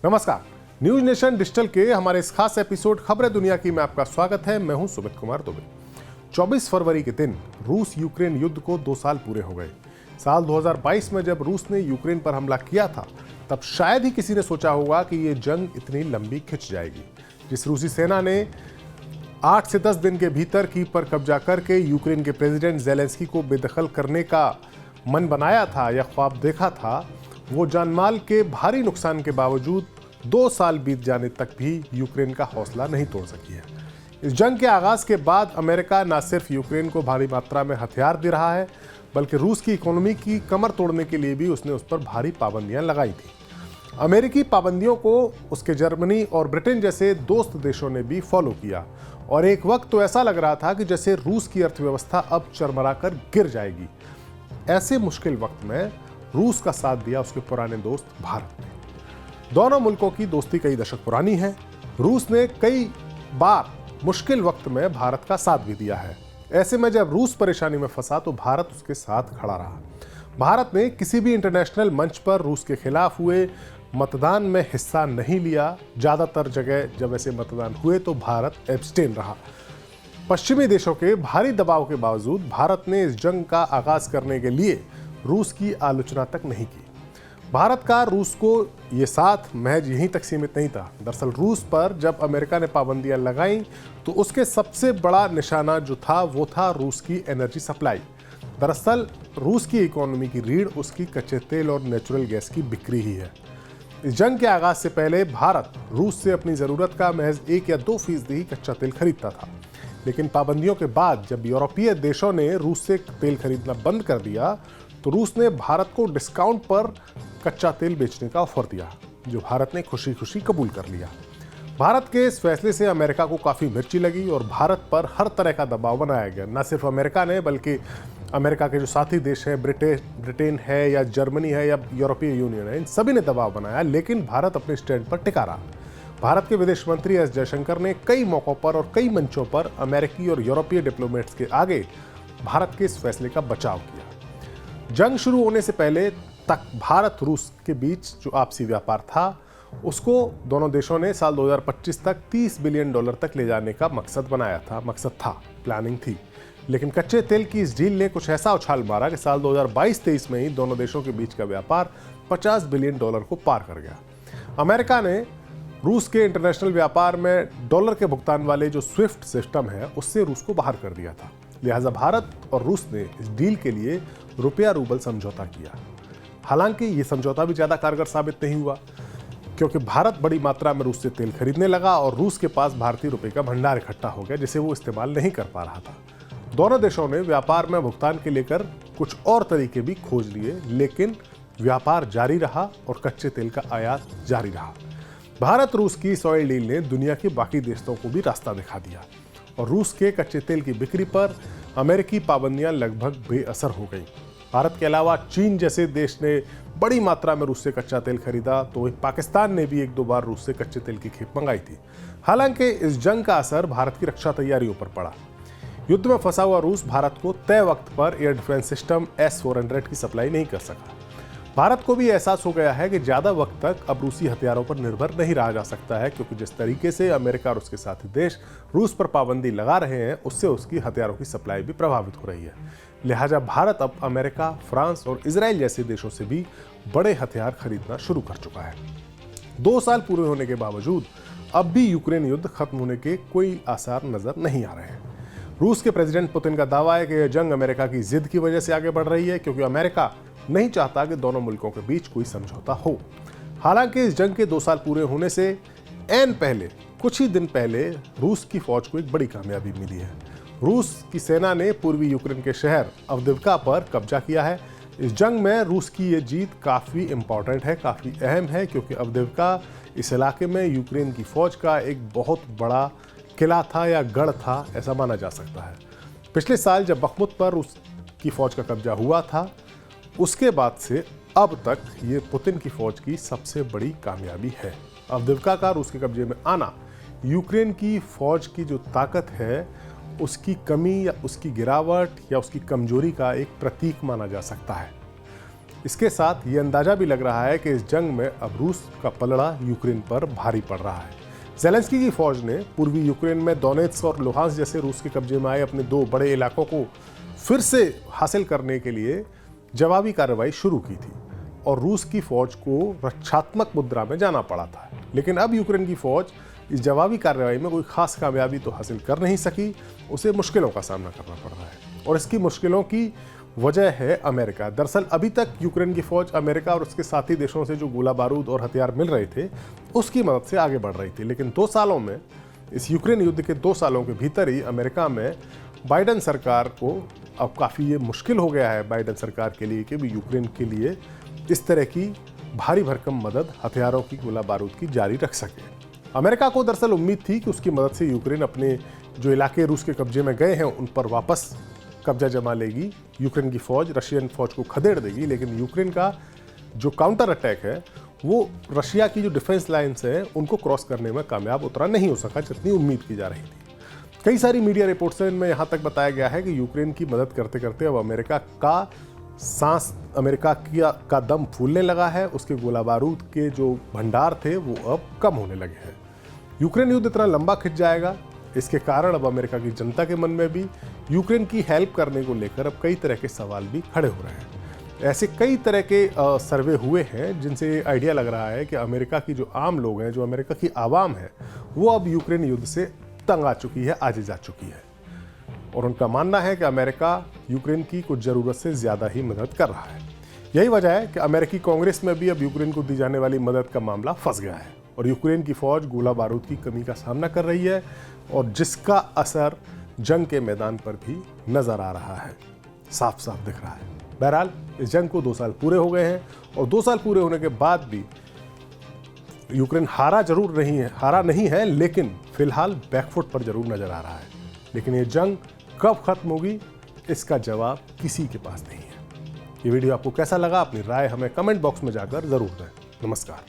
नमस्कार। News nation digital के हमारे इस खास एपिसोड खबरें दुनिया की में आपका स्वागत है। मैं हूं सुमित कुमार दुबे। 24 फरवरी के दिन रूस यूक्रेन युद्ध को 2 साल पूरे हो गए। साल 2022 में जब रूस ने यूक्रेन पर हमला किया था, तब शायद ही किसी ने सोचा होगा कि ये जंग इतनी लंबी खिंच जाएगी। जिस रूसी सेना ने 8 से 10 दिन के भीतर कीव पर कब्जा करके यूक्रेन के प्रेसिडेंट ज़ेलेंस्की को बेदखल करने का मन बनाया था या ख्वाब देखा था, वो जानमाल के भारी नुकसान के बावजूद 2 साल बीत जाने तक भी यूक्रेन का हौसला नहीं तोड़ सकी है। इस जंग के आगाज के बाद अमेरिका न सिर्फ यूक्रेन को भारी मात्रा में हथियार दे रहा है, बल्कि रूस की इकोनॉमी की कमर तोड़ने के लिए भी उसने उस पर भारी पाबंदियां लगाई थी। अमेरिकी पाबंदियों को उसके जर्मनी और ब्रिटेन जैसे दोस्त देशों ने भी फॉलो किया और एक वक्त तो ऐसा लग रहा था कि जैसे रूस की अर्थव्यवस्था अब चरमराकर गिर जाएगी। ऐसे मुश्किल वक्त में रूस का साथ दिया उसके पुराने दोस्त भारत ने। दोनों मुल्कों की दोस्ती कई दशक पुरानी है। रूस ने कई बार मुश्किल वक्त में भारत का साथ भी दिया है। ऐसे में जब रूस परेशानी में फंसा तो भारत उसके साथ खड़ा रहा। भारत ने किसी भी इंटरनेशनल मंच पर रूस के खिलाफ हुए मतदान में हिस्सा नहीं लिया। ज़्यादातर जगह जब ऐसे मतदान हुए तो भारत एब्स्टेन रहा। पश्चिमी देशों के भारी दबाव के बावजूद भारत ने इस जंग का आगाज करने के लिए रूस की आलोचना तक नहीं की। भारत का रूस को ये साथ महज यहीं तक सीमित नहीं था। दरअसल रूस पर जब अमेरिका ने पाबंदियां लगाईं तो उसके सबसे बड़ा निशाना जो था वो था रूस की एनर्जी सप्लाई। दरअसल रूस की इकोनॉमी की रीढ़ उसकी कच्चे तेल और नेचुरल गैस की बिक्री ही है। इस जंग के आगाज से पहले भारत रूस से अपनी ज़रूरत का महज 1 या 2% ही कच्चा तेल खरीदता था, लेकिन पाबंदियों के बाद जब यूरोपीय देशों ने रूस से तेल खरीदना बंद कर दिया तो रूस ने भारत को डिस्काउंट पर कच्चा तेल बेचने का ऑफर दिया, जो भारत ने खुशी खुशी कबूल कर लिया। भारत के इस फैसले से अमेरिका को काफ़ी मिर्ची लगी और भारत पर हर तरह का दबाव बनाया गया। न सिर्फ अमेरिका ने, बल्कि अमेरिका के जो साथी देश हैं, ब्रिटेन है या जर्मनी है या यूरोपीय यूनियन है, इन सभी ने दबाव बनाया, लेकिन भारत अपने स्टैंड पर टिका रहा। भारत के विदेश मंत्री एस जयशंकर ने कई मौक़ों पर और कई मंचों पर अमेरिकी और यूरोपीय डिप्लोमेट्स के आगे भारत के इस फैसले का बचाव किया। जंग शुरू होने से पहले तक भारत रूस के बीच जो आपसी व्यापार था उसको दोनों देशों ने साल 2025 तक $30 बिलियन तक ले जाने का मकसद था, प्लानिंग थी। लेकिन कच्चे तेल की इस डील ने कुछ ऐसा उछाल मारा कि साल 2022-23 में ही दोनों देशों के बीच का व्यापार $50 बिलियन को पार कर गया। अमेरिका ने रूस के इंटरनेशनल व्यापार में डॉलर के भुगतान वाले जो स्विफ्ट सिस्टम है उससे रूस को बाहर कर दिया था। लिहाजा भारत और रूस ने इस डील के लिए रुपया रूबल समझौता किया। हालांकि ये समझौता भी ज़्यादा कारगर साबित नहीं हुआ, क्योंकि भारत बड़ी मात्रा में रूस से तेल खरीदने लगा और रूस के पास भारतीय रुपये का भंडार इकट्ठा हो गया, जिसे वो इस्तेमाल नहीं कर पा रहा था। दोनों देशों ने व्यापार में भुगतान के लेकर कुछ और तरीके भी खोज लिए, लेकिन व्यापार जारी रहा और कच्चे तेल का आयात जारी रहा। भारत रूस की इस ऑयल डील ने दुनिया के बाकी देशों को भी रास्ता दिखा दिया और रूस के कच्चे तेल की बिक्री पर अमेरिकी पाबंदियां लगभग बेअसर हो गई। भारत के अलावा चीन जैसे देश ने बड़ी मात्रा में रूस से कच्चा तेल खरीदा, तो पाकिस्तान ने भी 1-2 बार रूस से कच्चे तेल की खेप मंगाई थी। हालांकि इस जंग का असर भारत की रक्षा तैयारियों पर पड़ा। युद्ध में फंसा हुआ रूस भारत को तय वक्त पर एयर डिफेंस सिस्टम S-400 की सप्लाई नहीं कर सका। भारत को भी एहसास हो गया है कि ज़्यादा वक्त तक अब रूसी हथियारों पर निर्भर नहीं रहा जा सकता है, क्योंकि जिस तरीके से अमेरिका और उसके साथी देश रूस पर पाबंदी लगा रहे हैं, उससे उसकी हथियारों की सप्लाई भी प्रभावित हो रही है। लिहाजा भारत अब अमेरिका, फ्रांस और इजराइल जैसे देशों से भी बड़े हथियार खरीदना शुरू कर चुका है। 2 साल पूरे होने के बावजूद अब भी यूक्रेन युद्ध खत्म होने के कोई आसार नजर नहीं आ रहे हैं। रूस के प्रेसिडेंट पुतिन का दावा है कि यह जंग अमेरिका की जिद की वजह से आगे बढ़ रही है, क्योंकि अमेरिका नहीं चाहता कि दोनों मुल्कों के बीच कोई समझौता हो। हालांकि इस जंग के 2 साल पूरे होने से कुछ ही दिन पहले रूस की फौज को एक बड़ी कामयाबी मिली है। रूस की सेना ने पूर्वी यूक्रेन के शहर अवदिव्का पर कब्जा किया है। इस जंग में रूस की ये जीत काफ़ी इंपॉर्टेंट है, काफ़ी अहम है, क्योंकि अवदिव्का इस इलाके में यूक्रेन की फौज का एक बहुत बड़ा किला था या गढ़ था, ऐसा माना जा सकता है। पिछले साल जब बखमुत पर रूस की फौज का कब्जा हुआ था, उसके बाद से अब तक ये पुतिन की फौज की सबसे बड़ी कामयाबी है। अवदिव्का का रूस के कब्जे में आना यूक्रेन की फौज की जो ताकत है उसकी कमी या उसकी गिरावट या उसकी कमजोरी का एक प्रतीक माना जा सकता है। इसके साथ ये अंदाजा भी लग रहा है कि इस जंग में अब रूस का पलड़ा यूक्रेन पर भारी पड़ रहा है। ज़ेलेंस्की की फौज ने पूर्वी यूक्रेन में डोनेत्स्क और लुहांस्क जैसे रूस के कब्जे में आए अपने 2 बड़े इलाकों को फिर से हासिल करने के लिए जवाबी कार्रवाई शुरू की थी और रूस की फौज को रक्षात्मक मुद्रा में जाना पड़ा था। लेकिन अब यूक्रेन की फौज इस जवाबी कार्रवाई में कोई खास कामयाबी तो हासिल कर नहीं सकी, उसे मुश्किलों का सामना करना पड़ रहा है और इसकी मुश्किलों की वजह है अमेरिका। दरअसल अभी तक यूक्रेन की फौज अमेरिका और उसके साथी देशों से जो गोला बारूद और हथियार मिल रहे थे उसकी मदद से आगे बढ़ रही थी। लेकिन 2 सालों में, इस यूक्रेन युद्ध के 2 सालों के भीतर ही अमेरिका में बाइडेन सरकार को अब काफ़ी ये मुश्किल हो गया है बाइडेन सरकार के लिए कि भी यूक्रेन के लिए इस तरह की भारी भरकम मदद, हथियारों की, गोला बारूद की जारी रख सके। अमेरिका को दरअसल उम्मीद थी कि उसकी मदद से यूक्रेन अपने जो इलाके रूस के कब्जे में गए हैं उन पर वापस कब्जा जमा लेगी, यूक्रेन की फौज रशियन फौज को खदेड़ देगी। लेकिन यूक्रेन का जो काउंटर अटैक है वो रशिया की जो डिफेंस लाइन्स हैं उनको क्रॉस करने में कामयाब उतना नहीं हो सका जितनी उम्मीद की जा रही थी। कई सारी मीडिया रिपोर्ट्स में यहाँ तक बताया गया है कि यूक्रेन की मदद करते करते अब अमेरिका का दम फूलने लगा है, उसके गोला बारूद के जो भंडार थे वो अब कम होने लगे हैं। यूक्रेन युद्ध इतना लंबा खिंच जाएगा, इसके कारण अब अमेरिका की जनता के मन में भी यूक्रेन की हेल्प करने को लेकर अब कई तरह के सवाल भी खड़े हो रहे हैं। ऐसे कई तरह के सर्वे हुए हैं जिनसे आइडिया लग रहा है कि अमेरिका की जो आम लोग हैं, जो अमेरिका की आवाम है, वो अब यूक्रेन युद्ध से तंग आ चुकी है, आजिज आ चुकी है और उनका मानना है कि अमेरिका यूक्रेन की कुछ ज़रूरत से ज़्यादा ही मदद कर रहा है। यही वजह है कि अमेरिकी कांग्रेस में भी अब यूक्रेन को दी जाने वाली मदद का मामला फंस गया है और यूक्रेन की फौज गोला बारूद की कमी का सामना कर रही है और जिसका असर जंग के मैदान पर भी नजर आ रहा है, साफ साफ दिख रहा है। बहरहाल इस जंग को 2 साल पूरे हो गए हैं और 2 साल पूरे होने के बाद भी यूक्रेन हारा नहीं है, लेकिन फिलहाल बैकफुट पर जरूर नजर आ रहा है। लेकिन ये जंग कब खत्म होगी इसका जवाब किसी के पास नहीं है। ये वीडियो आपको कैसा लगा, अपनी राय हमें कमेंट बॉक्स में जाकर जरूर दें। नमस्कार।